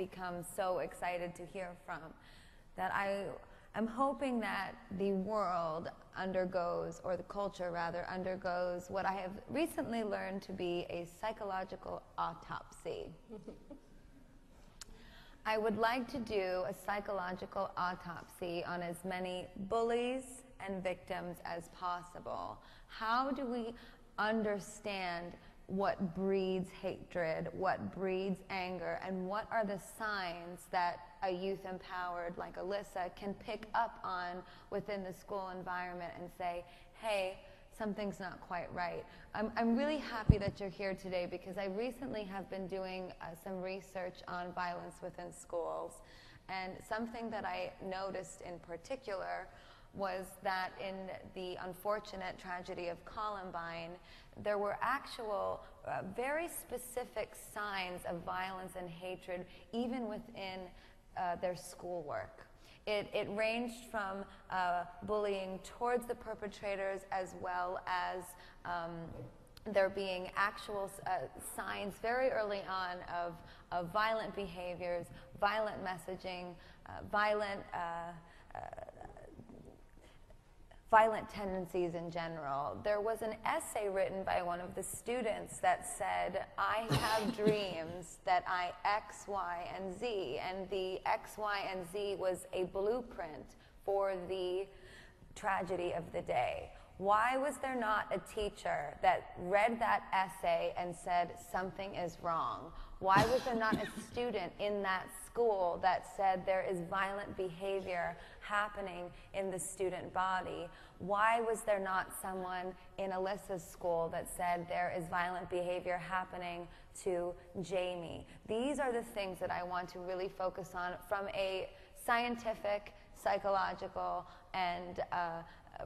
become so excited to hear from, that I'm hoping that the world undergoes, or the culture rather, undergoes what I have recently learned to be a psychological autopsy. I would like to do a psychological autopsy on as many bullies and victims as possible. How do we understand what breeds hatred, what breeds anger, and what are the signs that a youth empowered like Alyssa can pick up on within the school environment and say, hey, something's not quite right. I'm really happy that you're here today because I recently have been doing some research on violence within schools, and something that I noticed in particular was that in the unfortunate tragedy of Columbine, there were actual very specific signs of violence and hatred even within their schoolwork. It ranged from bullying towards the perpetrators, as well as there being actual signs very early on of violent behaviors, violent messaging, violent tendencies in general. There was an essay written by one of the students that said, I have dreams that I X, Y, and Z, and the X, Y, and Z was a blueprint for the tragedy of the day. Why was there not a teacher that read that essay and said, something is wrong? Why was there not a student in that school that said there is violent behavior happening in the student body? Why was there not someone in Alyssa's school that said there is violent behavior happening to Jamie? These are the things that I want to really focus on from a scientific, psychological, and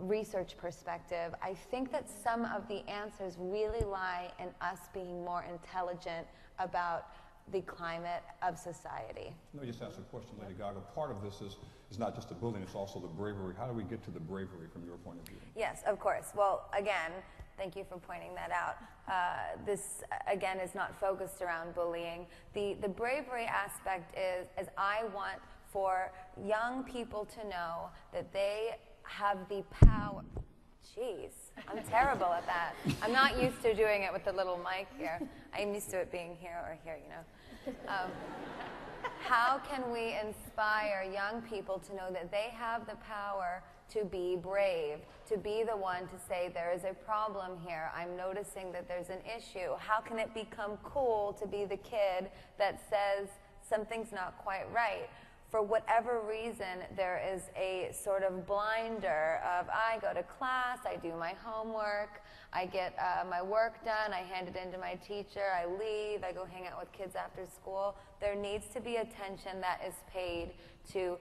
research perspective. I think that some of the answers really lie in us being more intelligent about the climate of society. Let me just ask a question, Lady Gaga. Part of this is not just the bullying, it's also the bravery. How do we get to the bravery from your point of view? Yes, of course. Well, again, thank you for pointing that out. This, again, is not focused around bullying. The bravery aspect is I want for young people to know that they have the power. Jeez, I'm terrible at that. I'm not used to doing it with the little mic here. I'm used to it being here or here, you know. How can we inspire young people to know that they have the power to be brave, to be the one to say there is a problem here, I'm noticing that there's an issue? How can it become cool to be the kid that says something's not quite right? For whatever reason, there is a sort of blinder of, I go to class, I do my homework, I get my work done, I hand it in to my teacher, I leave, I go hang out with kids after school. There needs to be attention that is paid to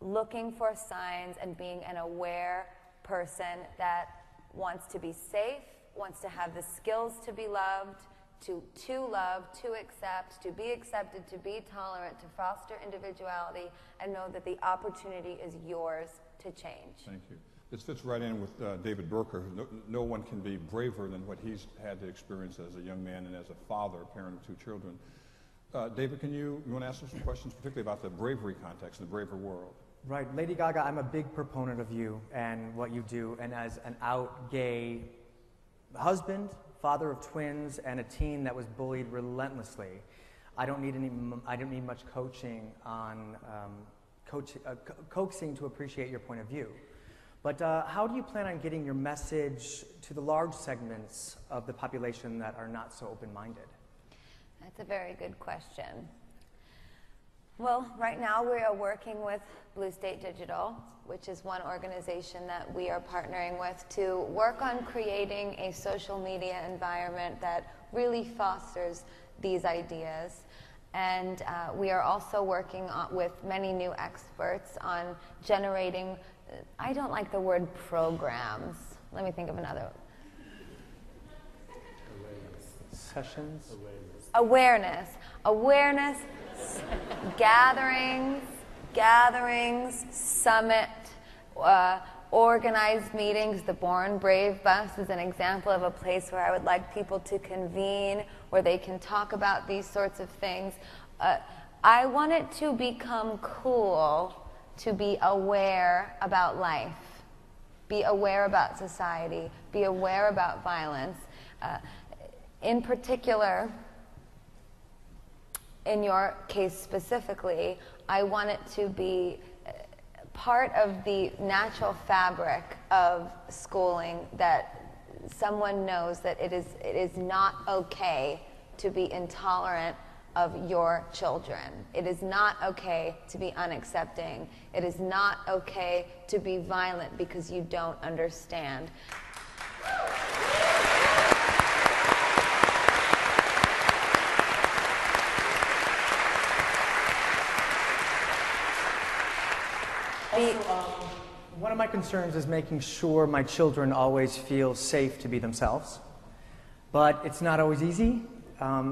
looking for signs and being an aware person that wants to be safe, wants to have the skills to be loved, to love, to accept, to be accepted, to be tolerant, to foster individuality, and know that the opportunity is yours to change. Thank you. This fits right in with David Burker. No one can be braver than what he's had to experience as a young man and as a father, parent of 2 children. David, you want to ask us some questions, particularly about the bravery context, the braver world? Right. Lady Gaga, I'm a big proponent of you and what you do, and as an out gay husband, father of twins, and a teen that was bullied relentlessly, I don't need much coaching on coaxing to appreciate your point of view. But how do you plan on getting your message to the large segments of the population that are not so open-minded? That's a very good question. Well, right now we are working with Blue State Digital, which is one organization that we are partnering with to work on creating a social media environment that really fosters these ideas. And we are also working with many new experts on generating, I don't like the word programs. Let me think of another. Sessions? Awareness, gatherings, summit, organized meetings. The Born Brave Bus is an example of a place where I would like people to convene, where they can talk about these sorts of things. I want it to become cool to be aware about life, be aware about society, be aware about violence. In particular, in your case specifically, I want it to be part of the natural fabric of schooling, that someone knows that it is not okay to be intolerant of your children. It is not okay to be unaccepting. It is not okay to be violent because you don't understand. One of my concerns is making sure my children always feel safe to be themselves, but it's not always easy.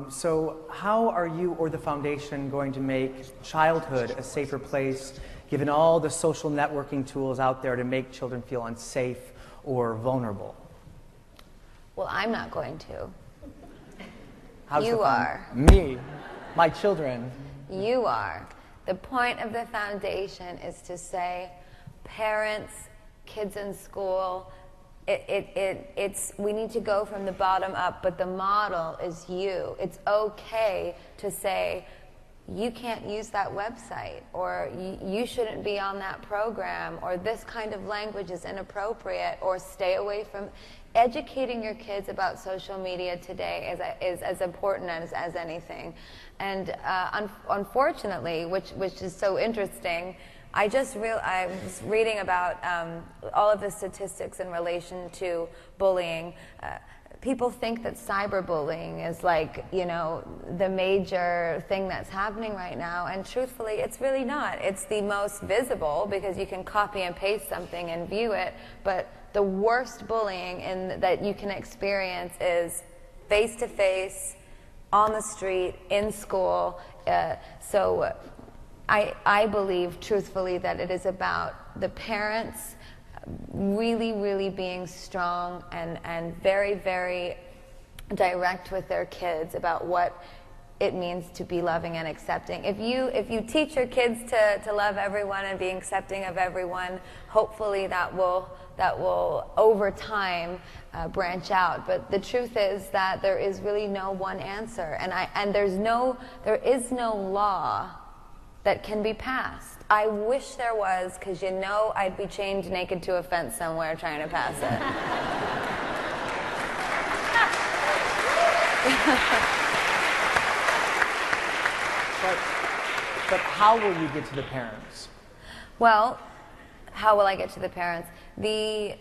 So how are you or the foundation going to make childhood a safer place, given all the social networking tools out there to make children feel unsafe or vulnerable? Well, I'm not going to. How's You are. Me, my children. You are. The point of the foundation is to say, parents, kids in school, we need to go from the bottom up, but the model is you. It's okay to say, you can't use that website, or you shouldn't be on that program, or this kind of language is inappropriate, or stay away from. Educating your kids about social media today is as important as anything. And unfortunately, which is so interesting, I was reading about all of the statistics in relation to bullying. People think that cyberbullying is like, the major thing that's happening right now, and truthfully, it's really not. It's the most visible because you can copy and paste something and view it, but the worst bullying that you can experience is face-to-face, on the street, in school. So I believe, truthfully, that it is about the parents really, really being strong and very, very direct with their kids about what it means to be loving and accepting. If you teach your kids to love everyone and be accepting of everyone, hopefully that will over time branch out. But the truth is that there is really no one answer, and there is no law that can be passed. I wish there was, because I'd be chained naked to a fence somewhere trying to pass it. But how will you get to the parents? Well, how will I get to the parents? The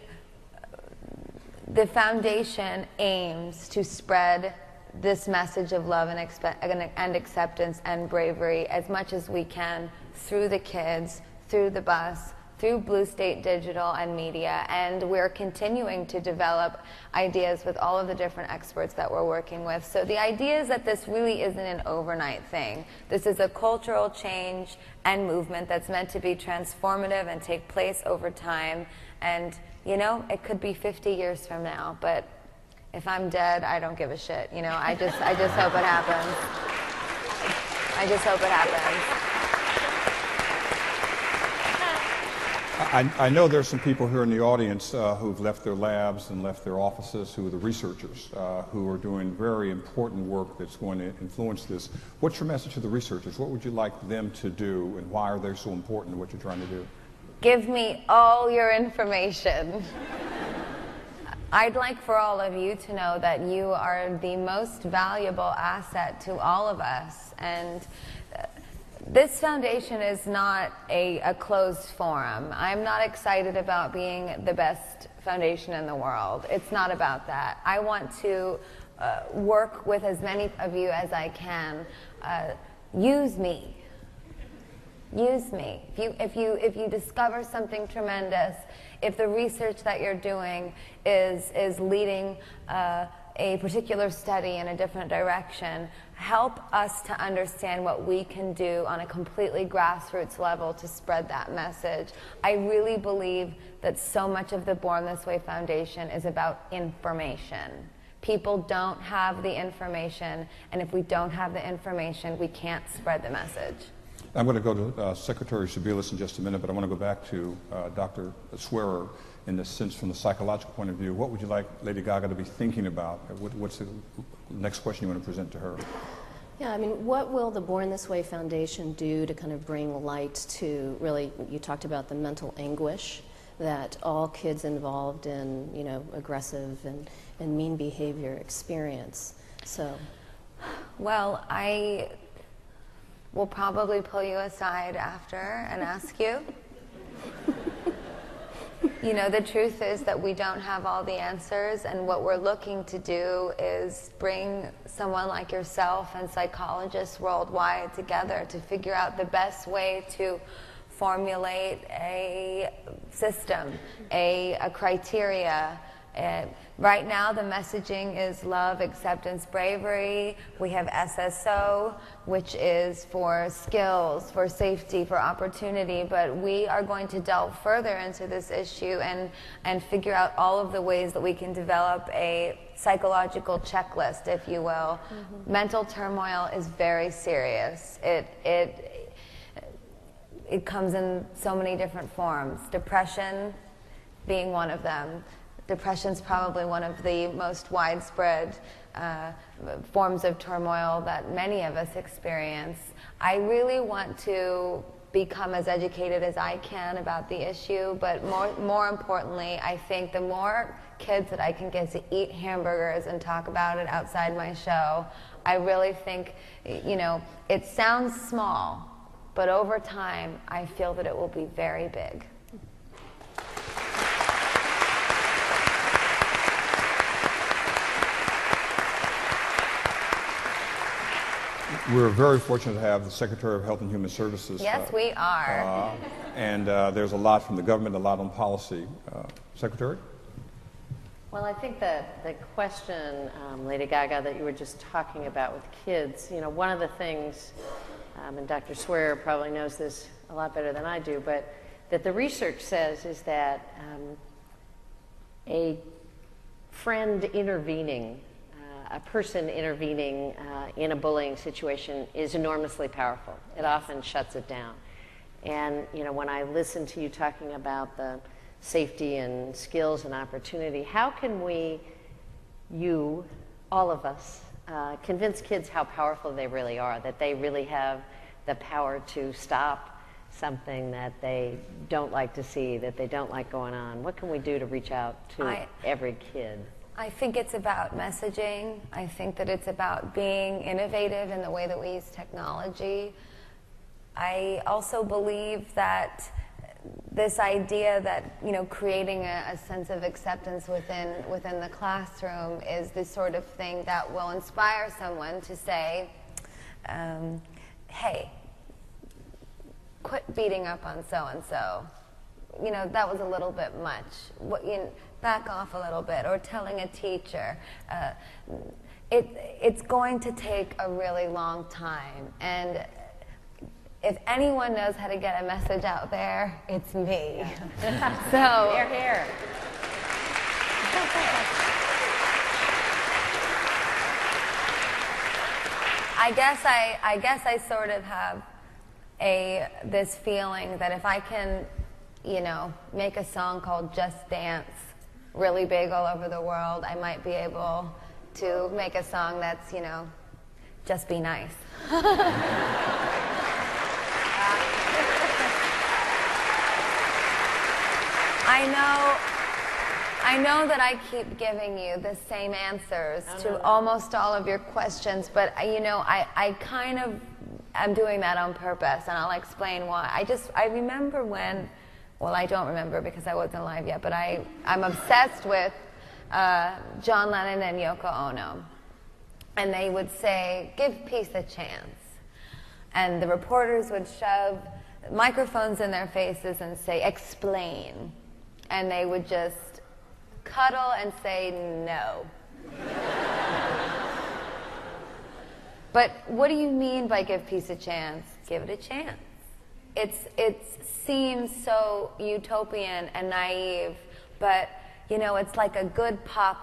foundation aims to spread this message of love and acceptance and bravery as much as we can through the kids, through the bus, through Blue State Digital and media, and we're continuing to develop ideas with all of the different experts that we're working with. So the idea is that this really isn't an overnight thing. This is a cultural change and movement that's meant to be transformative and take place over time, and it could be 50 years from now, but if I'm dead, I don't give a shit. I just hope it happens. I just hope it happens. I know there's some people here in the audience who've left their labs and left their offices, who are the researchers, who are doing very important work that's going to influence this. What's your message to the researchers? What would you like them to do, and why are they so important in what you're trying to do? Give me all your information. I'd like for all of you to know that you are the most valuable asset to all of us, and this foundation is not a closed forum. I'm not excited about being the best foundation in the world. It's not about that. I want to work with as many of you as I can. Use me. Use me. If you discover something tremendous, if the research that you're doing is leading a particular study in a different direction, help us to understand what we can do on a completely grassroots level to spread that message. I really believe that so much of the Born This Way Foundation is about information. People don't have the information, and if we don't have the information, we can't spread the message. I'm going to go to Secretary Sebelius in just a minute, but I want to go back to Dr. Swearer in the sense from the psychological point of view. What would you like Lady Gaga to be thinking about? What's the next question you want to present to her? Yeah, I mean, what will the Born This Way Foundation do to kind of bring light to, really, you talked about the mental anguish that all kids involved in, you know, aggressive and mean behavior experience. So, well, I will probably pull you aside after and ask you. You know, the truth is that we don't have all the answers, and what we're looking to do is bring someone like yourself and psychologists worldwide together to figure out the best way to formulate a system, a criteria. Right now, the messaging is love, acceptance, bravery. We have SSO, which is for skills, for safety, for opportunity. But we are going to delve further into this issue and figure out all of the ways that we can develop a psychological checklist, if you will. Mm-hmm. Mental turmoil is very serious. It comes in so many different forms. Depression being one of them. Depression's probably one of the most widespread forms of turmoil that many of us experience. I really want to become as educated as I can about the issue, but more importantly, I think the more kids that I can get to eat hamburgers and talk about it outside my show, I really think, you know, it sounds small, but over time, I feel that it will be very big. We're very fortunate to have the Secretary of Health and Human Services. Yes, we are. And there's a lot from the government, a lot on policy. Secretary? Well, I think that the question, Lady Gaga, that you were just talking about with kids, you know, one of the things, and Dr. Swearer probably knows this a lot better than I do, but that the research says is that a friend intervening, a person intervening in a bullying situation is enormously powerful. It often shuts it down. And, you know, when I listen to you talking about the safety and skills and opportunity, how can we, you, all of us, convince kids how powerful they really are, that they really have the power to stop something that they don't like to see, that they don't like going on? What can we do to reach out to every kid? I think it's about messaging. I think that it's about being innovative in the way that we use technology. I also believe that this idea that, you know, creating a sense of acceptance within the classroom is the sort of thing that will inspire someone to say, hey, quit beating up on so-and-so. You know, that was a little bit much. Back off a little bit, or telling a teacher. It's going to take a really long time, and if anyone knows how to get a message out there, it's me. So Here. I guess I sort of have this feeling that if I can, you know, make a song called Just Dance really big all over the world, I might be able to make a song that's, you know, just be nice. I know that I keep giving you the same answers to almost all of your questions, but you know, I kind of am doing that on purpose, and I'll explain why. I remember when, well, I don't remember because I wasn't alive yet, but I'm obsessed with John Lennon and Yoko Ono. And they would say, give peace a chance. And the reporters would shove microphones in their faces and say, explain. And they would just cuddle and say, no. But what do you mean by give peace a chance? Give it a chance. It seems so utopian and naive, but, you know, it's like a good pop